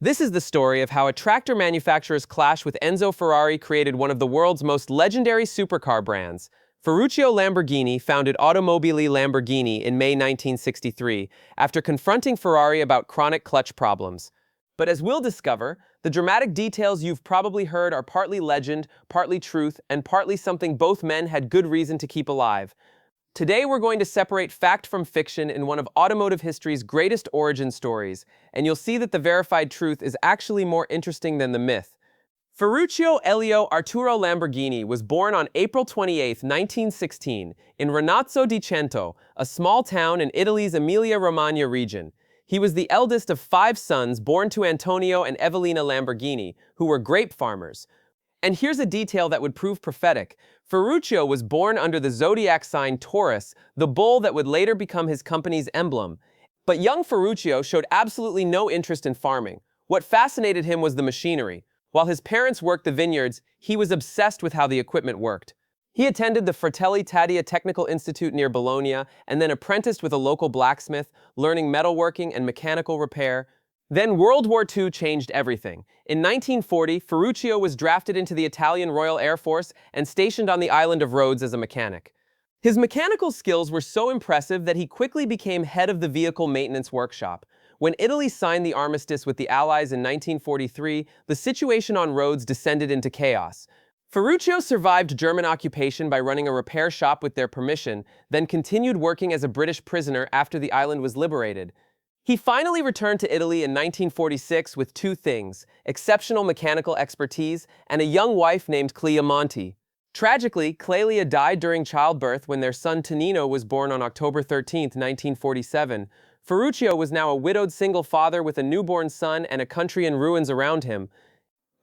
This is the story of how a tractor manufacturer's clash with Enzo Ferrari created one of the world's most legendary supercar brands. Ferruccio Lamborghini founded Automobili Lamborghini in May 1963 after confronting Ferrari about chronic clutch problems. But as we'll discover, the dramatic details you've probably heard are partly legend, partly truth, and partly something both men had good reason to keep alive. Today we're going to separate fact from fiction in one of automotive history's greatest origin stories, and you'll see that the verified truth is actually more interesting than the myth. Ferruccio Elio Arturo Lamborghini was born on April 28, 1916, in Ranazzo di Cento, a small town in Italy's Emilia-Romagna region. He was the eldest of 5 sons born to Antonio and Evelina Lamborghini, who were grape farmers. And here's a detail that would prove prophetic. Ferruccio was born under the zodiac sign Taurus, the bull that would later become his company's emblem. But young Ferruccio showed absolutely no interest in farming. What fascinated him was the machinery. While his parents worked the vineyards, he was obsessed with how the equipment worked. He attended the Fratelli Taddia Technical Institute near Bologna and then apprenticed with a local blacksmith, learning metalworking and mechanical repair. Then World War II changed everything. In 1940, Ferruccio was drafted into the Italian Royal Air Force and stationed on the island of Rhodes as a mechanic. His mechanical skills were so impressive that he quickly became head of the vehicle maintenance workshop. When Italy signed the armistice with the Allies in 1943, the situation on Rhodes descended into chaos. Ferruccio survived German occupation by running a repair shop with their permission, then continued working as a British prisoner after the island was liberated. He finally returned to Italy in 1946 with 2 things: exceptional mechanical expertise and a young wife named Cleia. Tragically, Clelia died during childbirth when their son Tonino was born on October 13, 1947. Ferruccio was now a widowed single father with a newborn son and a country in ruins around him.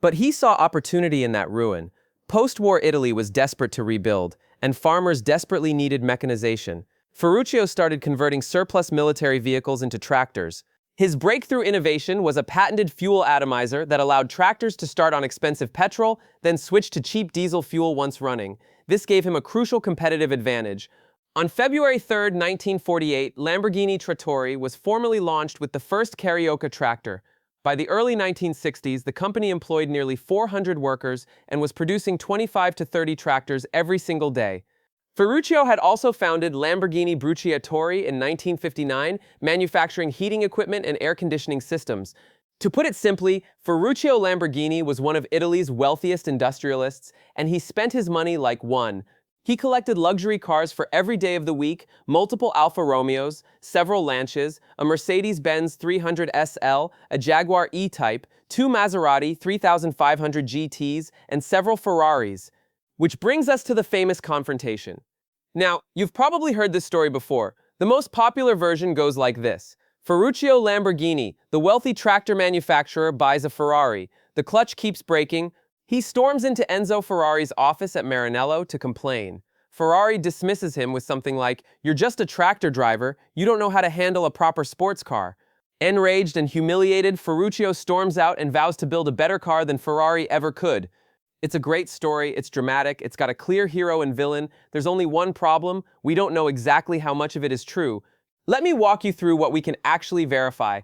But he saw opportunity in that ruin. Post-war Italy was desperate to rebuild, and farmers desperately needed mechanization. Ferruccio started converting surplus military vehicles into tractors. His breakthrough innovation was a patented fuel atomizer that allowed tractors to start on expensive petrol, then switch to cheap diesel fuel once running. This gave him a crucial competitive advantage. On February 3, 1948, Lamborghini Trattori was formally launched with the first Carioca tractor. By the early 1960s, the company employed nearly 400 workers and was producing 25 to 30 tractors every single day. Ferruccio had also founded Lamborghini Bruciatori in 1959, manufacturing heating equipment and air conditioning systems. To put it simply, Ferruccio Lamborghini was one of Italy's wealthiest industrialists, and he spent his money like one. He collected luxury cars for every day of the week, multiple Alfa Romeos, several Lancias, a Mercedes-Benz 300 SL, a Jaguar E-Type, 2 Maserati 3500 GTs, and several Ferraris. Which brings us to the famous confrontation. Now, you've probably heard this story before. The most popular version goes like this. Ferruccio Lamborghini, the wealthy tractor manufacturer, buys a Ferrari. The clutch keeps breaking. He storms into Enzo Ferrari's office at Maranello to complain. Ferrari dismisses him with something like, "You're just a tractor driver. You don't know how to handle a proper sports car." Enraged and humiliated, Ferruccio storms out and vows to build a better car than Ferrari ever could. It's a great story, it's dramatic, it's got a clear hero and villain. There's only one problem: we don't know exactly how much of it is true. Let me walk you through what we can actually verify.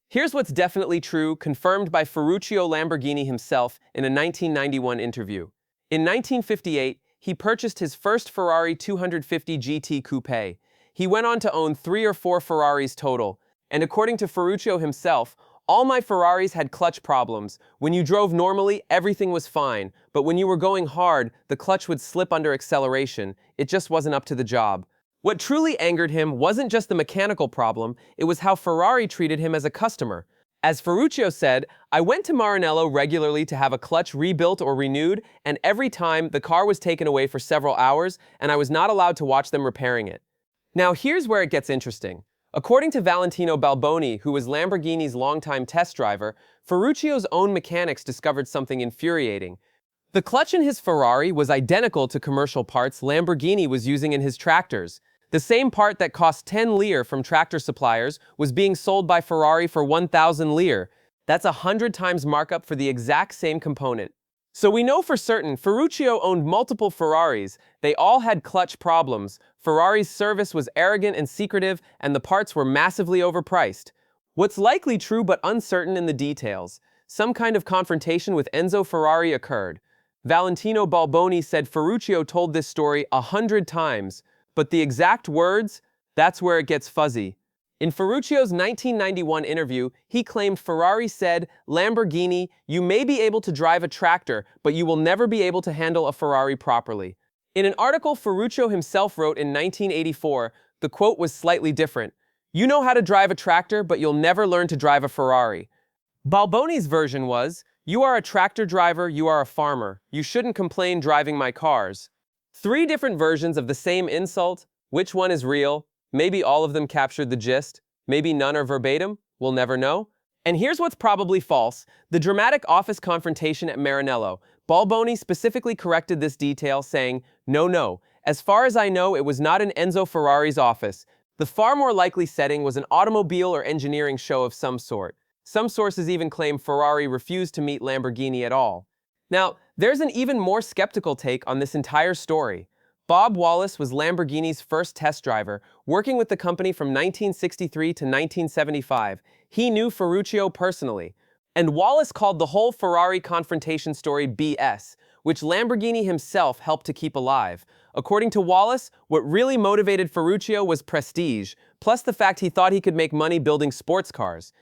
Here's what's definitely true, confirmed by Ferruccio Lamborghini himself in a 1991 interview. In 1958, he purchased his first Ferrari 250 GT Coupe. He went on to own 3 or 4 Ferraris total, and according to Ferruccio himself, "All my Ferraris had clutch problems. When you drove normally, everything was fine. But when you were going hard, the clutch would slip under acceleration. It just wasn't up to the job." What truly angered him wasn't just the mechanical problem, it was how Ferrari treated him as a customer. As Ferruccio said, "I went to Maranello regularly to have a clutch rebuilt or renewed, and every time the car was taken away for several hours, and I was not allowed to watch them repairing it." Now here's where it gets interesting. According to Valentino Balboni, who was Lamborghini's longtime test driver, Ferruccio's own mechanics discovered something infuriating. The clutch in his Ferrari was identical to commercial parts Lamborghini was using in his tractors. The same part that cost 10 lire from tractor suppliers was being sold by Ferrari for 1,000 lire. That's 100 times markup for the exact same component. So we know for certain Ferruccio owned multiple Ferraris. They all had clutch problems. Ferrari's service was arrogant and secretive, and the parts were massively overpriced. What's likely true but uncertain in the details. Some kind of confrontation with Enzo Ferrari occurred. Valentino Balboni said Ferruccio told this story 100 times, but the exact words, that's where it gets fuzzy. In Ferruccio's 1991 interview, he claimed Ferrari said, "Lamborghini, you may be able to drive a tractor, but you will never be able to handle a Ferrari properly." In an article Ferruccio himself wrote in 1984, the quote was slightly different. "You know how to drive a tractor, but you'll never learn to drive a Ferrari." Balboni's version was, "You are a tractor driver, you are a farmer. You shouldn't complain driving my cars." Three different versions of the same insult. Which one is real? Maybe all of them captured the gist. Maybe none are verbatim. We'll never know. And here's what's probably false. The dramatic office confrontation at Maranello. Balboni specifically corrected this detail, saying, No. As far as I know, it was not in Enzo Ferrari's office. The far more likely setting was an automobile or engineering show of some sort. Some sources even claim Ferrari refused to meet Lamborghini at all. Now, there's an even more skeptical take on this entire story. Bob Wallace was Lamborghini's first test driver, working with the company from 1963 to 1975. He knew Ferruccio personally. And Wallace called the whole Ferrari confrontation story BS, which Lamborghini himself helped to keep alive. According to Wallace, what really motivated Ferruccio was prestige, plus the fact he thought he could make money building sports cars.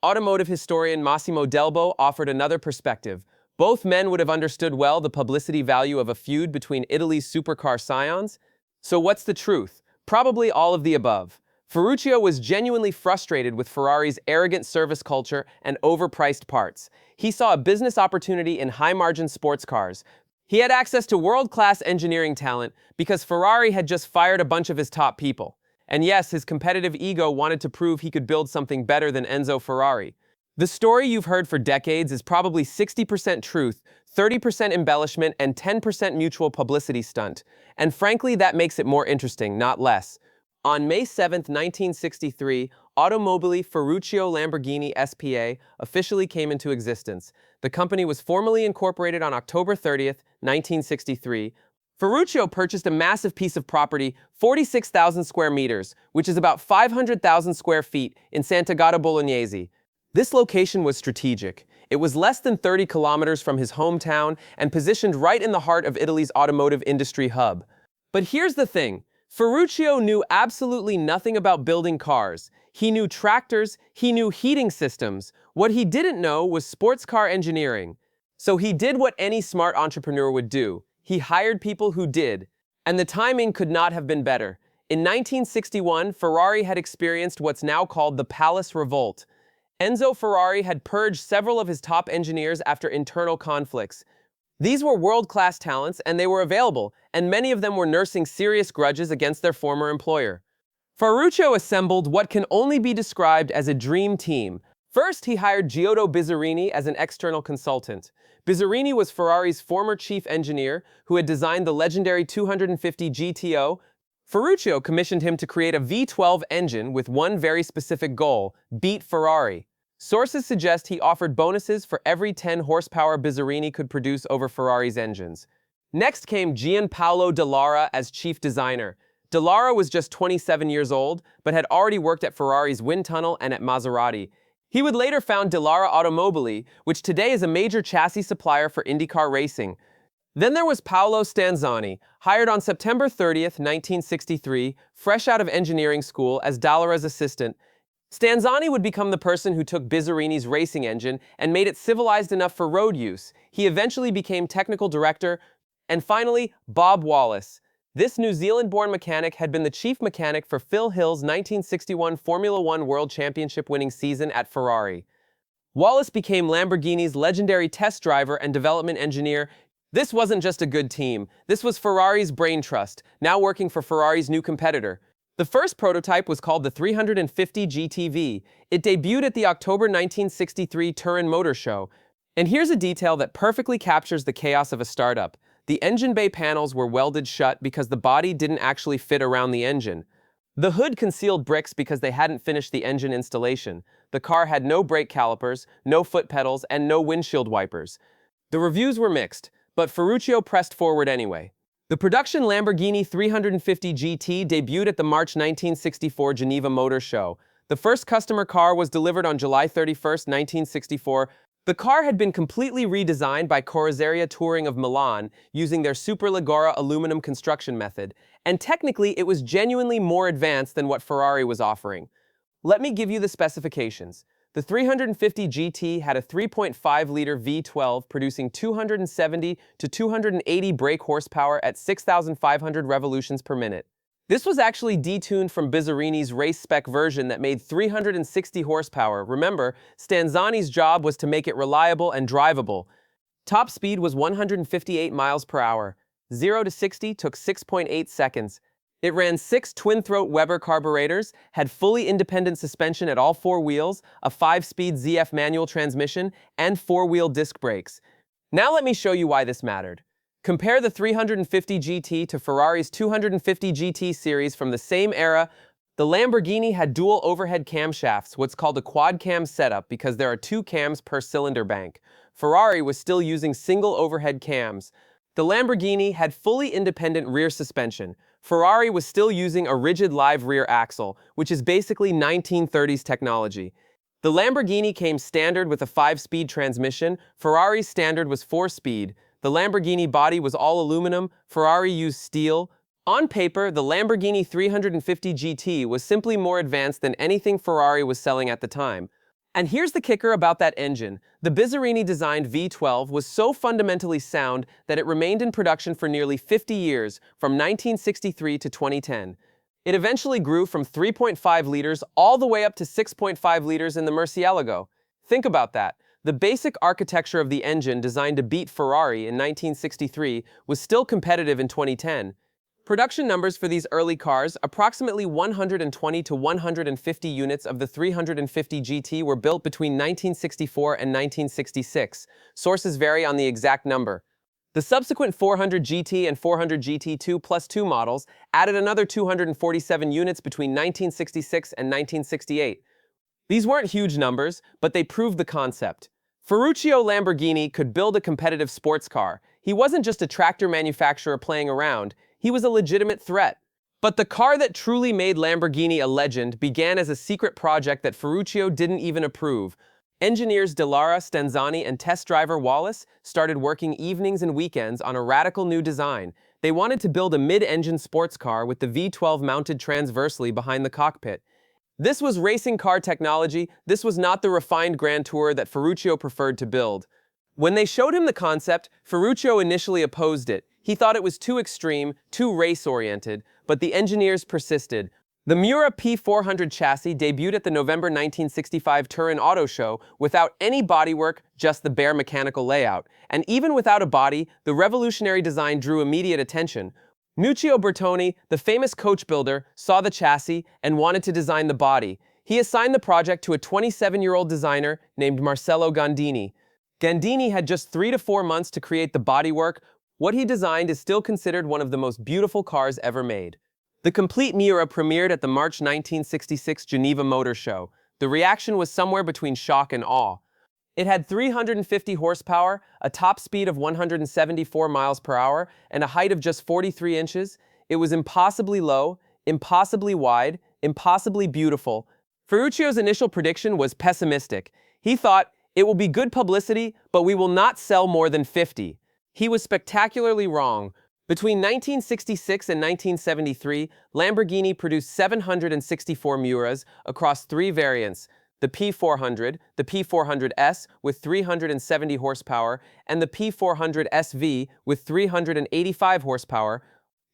Automotive historian Massimo Delbo offered another perspective. Both men would have understood well the publicity value of a feud between Italy's supercar scions. So what's the truth? Probably all of the above. Ferruccio was genuinely frustrated with Ferrari's arrogant service culture and overpriced parts. He saw a business opportunity in high-margin sports cars. He had access to world-class engineering talent because Ferrari had just fired a bunch of his top people. And yes, his competitive ego wanted to prove he could build something better than Enzo Ferrari. The story you've heard for decades is probably 60% truth, 30% embellishment, and 10% mutual publicity stunt. And frankly, that makes it more interesting, not less. On May 7, 1963, Automobili Ferruccio Lamborghini SPA officially came into existence. The company was formally incorporated on October 30, 1963. Ferruccio purchased a massive piece of property, 46,000 square meters, which is about 500,000 square feet, in Sant'Agata Bolognese. This location was strategic. It was less than 30 kilometers from his hometown and positioned right in the heart of Italy's automotive industry hub. But here's the thing. Ferruccio knew absolutely nothing about building cars. He knew tractors, he knew heating systems. What he didn't know was sports car engineering. So he did what any smart entrepreneur would do. He hired people who did. And the timing could not have been better. In 1961, Ferrari had experienced what's now called the Palace Revolt. Enzo Ferrari had purged several of his top engineers after internal conflicts. These were world-class talents, and they were available, and many of them were nursing serious grudges against their former employer. Ferruccio assembled what can only be described as a dream team. First, he hired Giotto Bizzarini as an external consultant. Bizzarini was Ferrari's former chief engineer, who had designed the legendary 250 GTO. Ferruccio commissioned him to create a V12 engine with one very specific goal: beat Ferrari. Sources suggest he offered bonuses for every 10 horsepower Bizzarini could produce over Ferrari's engines. Next came Gianpaolo Dallara as chief designer. Dallara was just 27 years old, but had already worked at Ferrari's wind tunnel and at Maserati. He would later found Dallara Automobili, which today is a major chassis supplier for IndyCar racing. Then there was Paolo Stanzani, hired on September 30th, 1963, fresh out of engineering school as Dallara's assistant. Stanzani would become the person who took Bizzarini's racing engine and made it civilized enough for road use. He eventually became technical director. And finally, Bob Wallace. This New Zealand-born mechanic had been the chief mechanic for Phil Hill's 1961 Formula One World Championship winning season at Ferrari. Wallace became Lamborghini's legendary test driver and development engineer. This wasn't just a good team. This was Ferrari's brain trust, now working for Ferrari's new competitor. The first prototype was called the 350 GTV. It debuted at the October 1963 Turin Motor Show. And here's a detail that perfectly captures the chaos of a startup. The engine bay panels were welded shut because the body didn't actually fit around the engine. The hood concealed bricks because they hadn't finished the engine installation. The car had no brake calipers, no foot pedals, and no windshield wipers. The reviews were mixed, but Ferruccio pressed forward anyway. The production Lamborghini 350 GT debuted at the March 1964 Geneva Motor Show. The first customer car was delivered on July 31st, 1964. The car had been completely redesigned by Carrozzeria Touring of Milan using their Superleggera aluminum construction method, and technically it was genuinely more advanced than what Ferrari was offering. Let me give you the specifications. The 350 GT had a 3.5-liter V12 producing 270 to 280 brake horsepower at 6,500 revolutions per minute. This was actually detuned from Bizzarrini's race spec version that made 360 horsepower. Remember, Stanzani's job was to make it reliable and drivable. Top speed was 158 miles per hour. 0 to 60 took 6.8 seconds. It ran 6 twin-throat Weber carburetors, had fully independent suspension at all 4 wheels, a 5-speed ZF manual transmission, and 4-wheel disc brakes. Now let me show you why this mattered. Compare the 350 GT to Ferrari's 250 GT series from the same era. The Lamborghini had dual overhead camshafts, what's called a quad-cam setup because there are 2 cams per cylinder bank. Ferrari was still using single overhead cams. The Lamborghini had fully independent rear suspension. Ferrari was still using a rigid live rear axle, which is basically 1930s technology. The Lamborghini came standard with a 5-speed transmission. Ferrari's standard was 4-speed. The Lamborghini body was all aluminum, Ferrari used steel. On paper, the Lamborghini 350 GT was simply more advanced than anything Ferrari was selling at the time. And here's the kicker about that engine. The Bizzarrini-designed V12 was so fundamentally sound that it remained in production for nearly 50 years, from 1963 to 2010. It eventually grew from 3.5 liters all the way up to 6.5 liters in the Murcielago. Think about that. The basic architecture of the engine designed to beat Ferrari in 1963 was still competitive in 2010. Production numbers for these early cars, approximately 120 to 150 units of the 350 GT were built between 1964 and 1966. Sources vary on the exact number. The subsequent 400 GT and 400 GT2 plus 2 models added another 247 units between 1966 and 1968. These weren't huge numbers, but they proved the concept. Ferruccio Lamborghini could build a competitive sports car. He wasn't just a tractor manufacturer playing around, he was a legitimate threat. But the car that truly made Lamborghini a legend began as a secret project that Ferruccio didn't even approve. Engineers Delara, Stanzani, and test driver Wallace started working evenings and weekends on a radical new design. They wanted to build a mid-engine sports car with the V12 mounted transversely behind the cockpit. This was racing car technology. This was not the refined Grand Tourer that Ferruccio preferred to build. When they showed him the concept, Ferruccio initially opposed it. He thought it was too extreme, too race-oriented, but the engineers persisted. The Miura P400 chassis debuted at the November 1965 Turin Auto Show without any bodywork, just the bare mechanical layout. And even without a body, the revolutionary design drew immediate attention. Nuccio Bertoni, the famous coach builder, saw the chassis and wanted to design the body. He assigned the project to a 27-year-old designer named Marcello Gandini. Gandini had just 3 to 4 months to create the bodywork. What he designed is still considered one of the most beautiful cars ever made. The complete Miura premiered at the March 1966 Geneva Motor Show. The reaction was somewhere between shock and awe. It had 350 horsepower, a top speed of 174 miles per hour, and a height of just 43 inches. It was impossibly low, impossibly wide, impossibly beautiful. Ferruccio's initial prediction was pessimistic. He thought, it will be good publicity, but we will not sell more than 50. He was spectacularly wrong. Between 1966 and 1973, Lamborghini produced 764 Miuras across 3 variants: the P400, the P400S with 370 horsepower, and the P400 SV with 385 horsepower.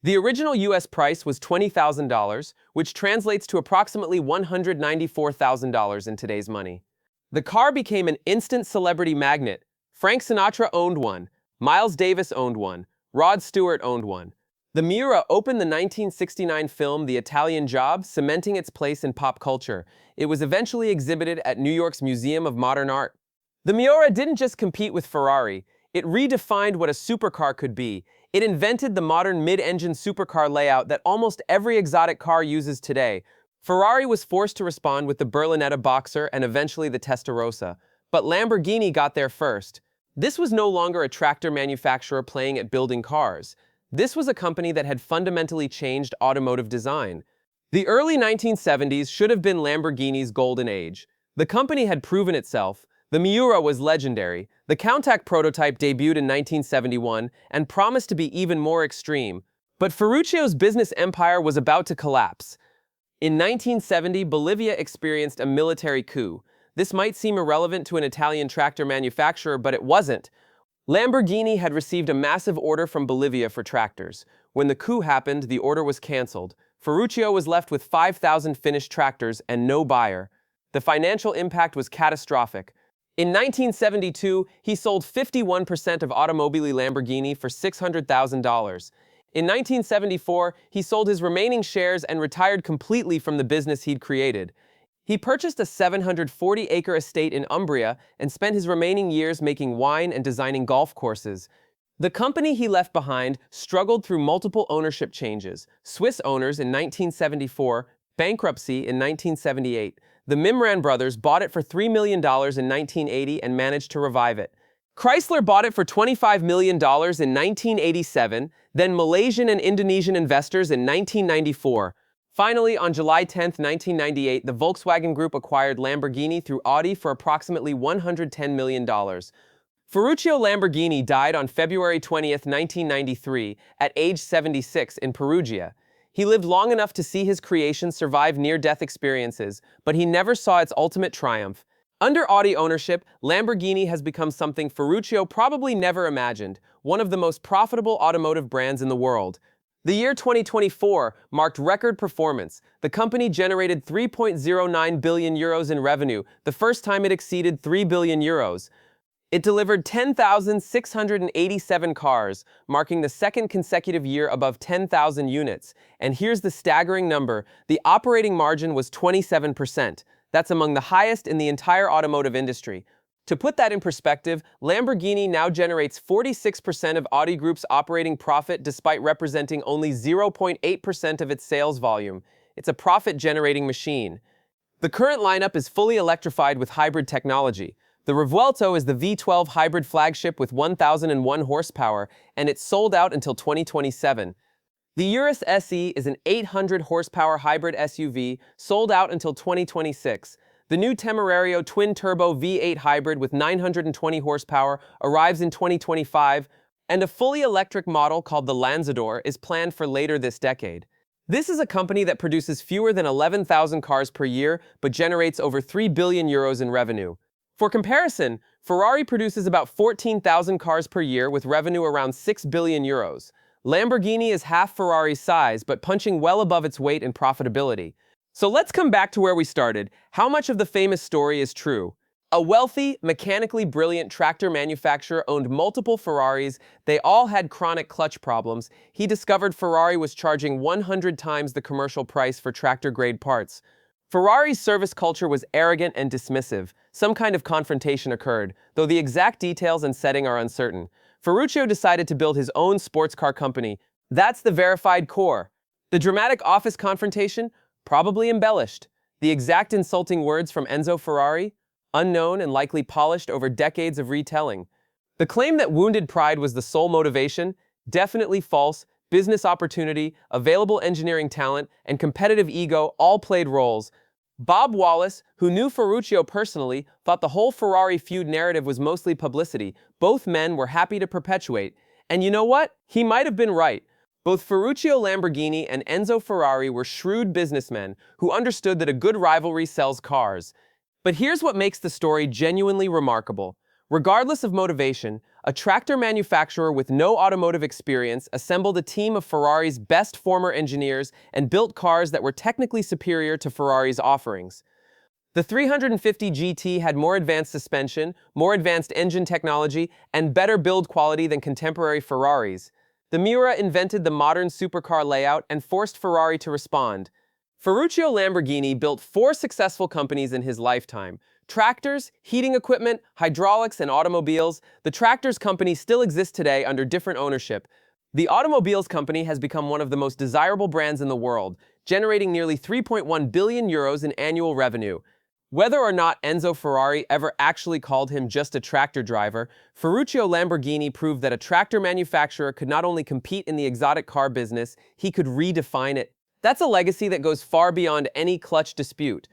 The original US price was $20,000, which translates to approximately $194,000 in today's money. The car became an instant celebrity magnet. Frank Sinatra owned one, Miles Davis owned one, Rod Stewart owned one. The Miura opened the 1969 film The Italian Job, cementing its place in pop culture. It was eventually exhibited at New York's Museum of Modern Art. The Miura didn't just compete with Ferrari, it redefined what a supercar could be. It invented the modern mid-engine supercar layout that almost every exotic car uses today. Ferrari was forced to respond with the Berlinetta Boxer and eventually the Testarossa. But Lamborghini got there first. This was no longer a tractor manufacturer playing at building cars. This was a company that had fundamentally changed automotive design. The early 1970s should have been Lamborghini's golden age. The company had proven itself. The Miura was legendary. The Countach prototype debuted in 1971 and promised to be even more extreme. But Ferruccio's business empire was about to collapse. In 1970, Bolivia experienced a military coup. This might seem irrelevant to an Italian tractor manufacturer, but it wasn't. Lamborghini had received a massive order from Bolivia for tractors. When the coup happened, the order was cancelled. Ferruccio was left with 5,000 finished tractors and no buyer. The financial impact was catastrophic. In 1972, he sold 51% of Automobili Lamborghini for $600,000. In 1974, he sold his remaining shares and retired completely from the business he'd created. He purchased a 740-acre estate in Umbria and spent his remaining years making wine and designing golf courses. The company he left behind struggled through multiple ownership changes: Swiss owners in 1974, bankruptcy in 1978. The Mimran brothers bought it for $3 million in 1980 and managed to revive it. Chrysler bought it for $25 million in 1987, then Malaysian and Indonesian investors in 1994. Finally, on July 10, 1998, the Volkswagen Group acquired Lamborghini through Audi for approximately $110 million. Ferruccio Lamborghini died on February 20, 1993, at age 76 in Perugia. He lived long enough to see his creation survive near-death experiences, but he never saw its ultimate triumph. Under Audi ownership, Lamborghini has become something Ferruccio probably never imagined: one of the most profitable automotive brands in the world. The year 2024 marked record performance. The company generated 3.09 billion euros in revenue, the first time it exceeded 3 billion euros. It delivered 10,687 cars, marking the second consecutive year above 10,000 units. And here's the staggering number: the operating margin was 27%. That's among the highest in the entire automotive industry. To put that in perspective, Lamborghini now generates 46% of Audi Group's operating profit despite representing only 0.8% of its sales volume. It's a profit-generating machine. The current lineup is fully electrified with hybrid technology. The Revuelto is the V12 hybrid flagship with 1,001 horsepower, and it's sold out until 2027. The Urus SE is an 800-horsepower hybrid SUV, sold out until 2026. The new Temerario twin-turbo V8 hybrid with 920 horsepower arrives in 2025, and a fully electric model called the Lanzador is planned for later this decade. This is a company that produces fewer than 11,000 cars per year, but generates over 3 billion euros in revenue. For comparison, Ferrari produces about 14,000 cars per year with revenue around 6 billion euros. Lamborghini is half Ferrari's size, but punching well above its weight in profitability. So let's come back to where we started. How much of the famous story is true? A wealthy, mechanically brilliant tractor manufacturer owned multiple Ferraris. They all had chronic clutch problems. He discovered Ferrari was charging 100 times the commercial price for tractor-grade parts. Ferrari's service culture was arrogant and dismissive. Some kind of confrontation occurred, though the exact details and setting are uncertain. Ferruccio decided to build his own sports car company. That's the verified core. The dramatic office confrontation? Probably embellished. The exact insulting words from Enzo Ferrari? Unknown and likely polished over decades of retelling. The claim that wounded pride was the sole motivation? Definitely false. Business opportunity, available engineering talent, and competitive ego all played roles. Bob Wallace, who knew Ferruccio personally, thought the whole Ferrari feud narrative was mostly publicity. Both men were happy to perpetuate. And you know what? He might have been right. Both Ferruccio Lamborghini and Enzo Ferrari were shrewd businessmen who understood that a good rivalry sells cars. But here's what makes the story genuinely remarkable. Regardless of motivation, a tractor manufacturer with no automotive experience assembled a team of Ferrari's best former engineers and built cars that were technically superior to Ferrari's offerings. The 350 GT had more advanced suspension, more advanced engine technology, and better build quality than contemporary Ferraris. The Miura invented the modern supercar layout and forced Ferrari to respond. Ferruccio Lamborghini built 4 successful companies in his lifetime: tractors, heating equipment, hydraulics, and automobiles. The tractors company still exists today under different ownership. The automobiles company has become one of the most desirable brands in the world, generating nearly 3.1 billion euros in annual revenue. Whether or not Enzo Ferrari ever actually called him just a tractor driver, Ferruccio Lamborghini proved that a tractor manufacturer could not only compete in the exotic car business, he could redefine it. That's a legacy that goes far beyond any clutch dispute.